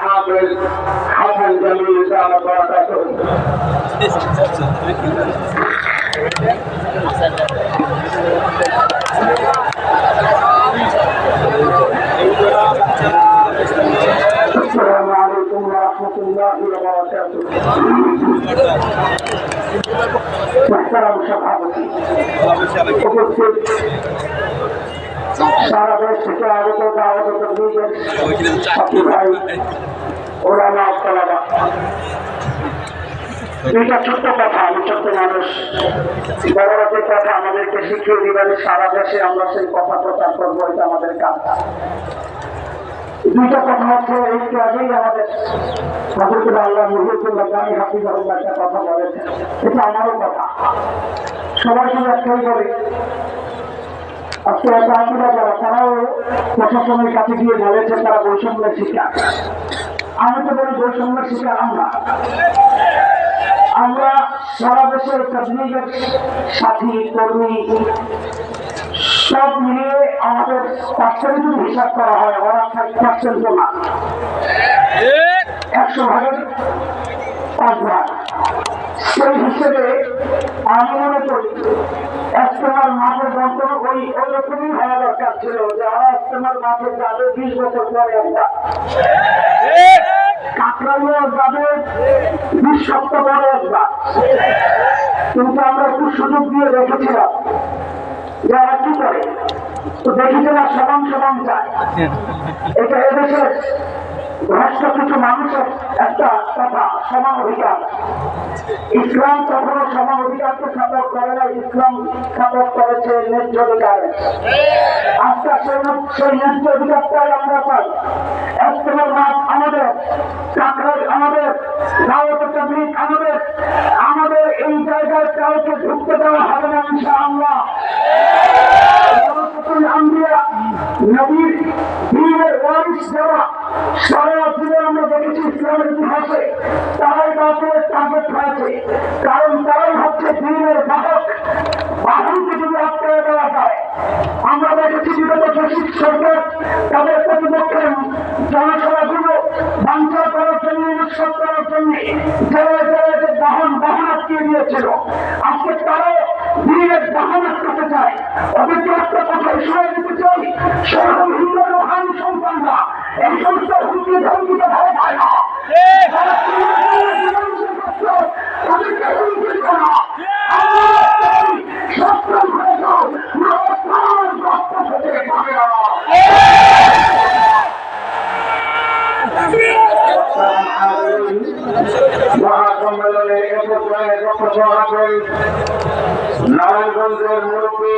حافظ حسن جميل سامة بركاته. السلام عليكم ورحمة الله وبركاته. محترم সভাপতি উপস্থিত সারা দেশ থেকে আগত দাওয়াত তবলীগের সাথী ভাই ওলামা তালাবা, দুইটা ছোট্ট কথা, আমি ছোট্ট মানুষ, বড়রা যে কথা আমাদেরকে শিখিয়ে দিবেন সারা দেশে আমরা সেই কথা প্রচার করবো, এটা আমাদের কাজ। দুইটা কথা হচ্ছে, একটু আগেই আমাদের হযরত আল্লাহ মুহিউদ্দিন গানী হাফিজাহুল্লাহ একটা কথা বলেছেন, এটা আমারও কথা, সবাই শুধু একটাই বলে। আজকে চাকরিরা যারা, তারাও প্রশাসনের কাছে গিয়ে বলেছে তারা বৈষম্যের শিকার। আমি তো বলি বৈষম্যের শিকার আমরা সারা দেশের তাবলীগের সাথী কর্মী সব মিলিয়ে আমাদের পার্সেন্ট হিসাব করা হয়, ওরা 60% না, 100 ভাগের 5 ভাগ। সেই হিসেবে আমি মনে করি ইজতেমার মাঠের বন্টন ওই রকমই হওয়া দরকার ছিল, যারা ইজতেমার মাঠে যাবে 20 বছর পরে একটা কাকরাইয়া যাবে 20 সপ্তাহ পরে একবার। কিন্তু আমরা একটু সুযোগ দিয়ে রেখেছিলাম যারা কি করে, তো দেখেছিলাম সমান সমান চায়। এটা এদেশের ভ্রষ্ট কিছু মানুষের একটা কথা, সমান অধিকার। ইসলাম কখনো সমান অধিকারকে সাপোর্ট করে না, ইসলাম সাপোর্ট করেছে ন্যায্য অধিকারে। আজকে সেই ন্যায্য অধিকারটাই আমরা পাই। ইজতেমার মাঠ আমাদের, কাকরাই আমাদের, দাওয়াত তাবলীগ আমাদের এই জায়গায় কাউকে ঢুকতে দেওয়া হবে না ইনশাআল্লাহ। নবীর দ্বীনের ওয়ারিস যারা সারা জীবন আমরা দেখেছি ইসলামের ইতিহাসে, তারাই বাতিলের টার্গেট হয়েছে, কারণ তারাই হচ্ছে দ্বীনের বাহক। বাহনকে যদি আটকায় দেওয়া যায়, আমরা দেখেছি বিগত ফ্যাসিস্ট সরকার তাদের প্রতিপক্ষের জনসভাগুলো বাঞ্চাল করার জন্য, উৎসব করার জন্য জেলায় জেলায় যে বাহন আটকিয়ে দিয়েছিল, আজকে তারাও দ্বীনের বাহন আটকাতে চায়। ওদেরকে একটা কথা ইশারা দিতে চাই, সেরকম হিন্দু রোহানি সন্তানরা এই সমস্ত হুমকি ধমকিতে ভয় পায় না। তাদেরকে হুমকি দিও না। সক্ষম হয়ে যাও, রক্ত থেকে পাবে না। মহাসম্মেলনে একত্রে বক্তব্য রাখেন নারায়ণগঞ্জের মুরব্বী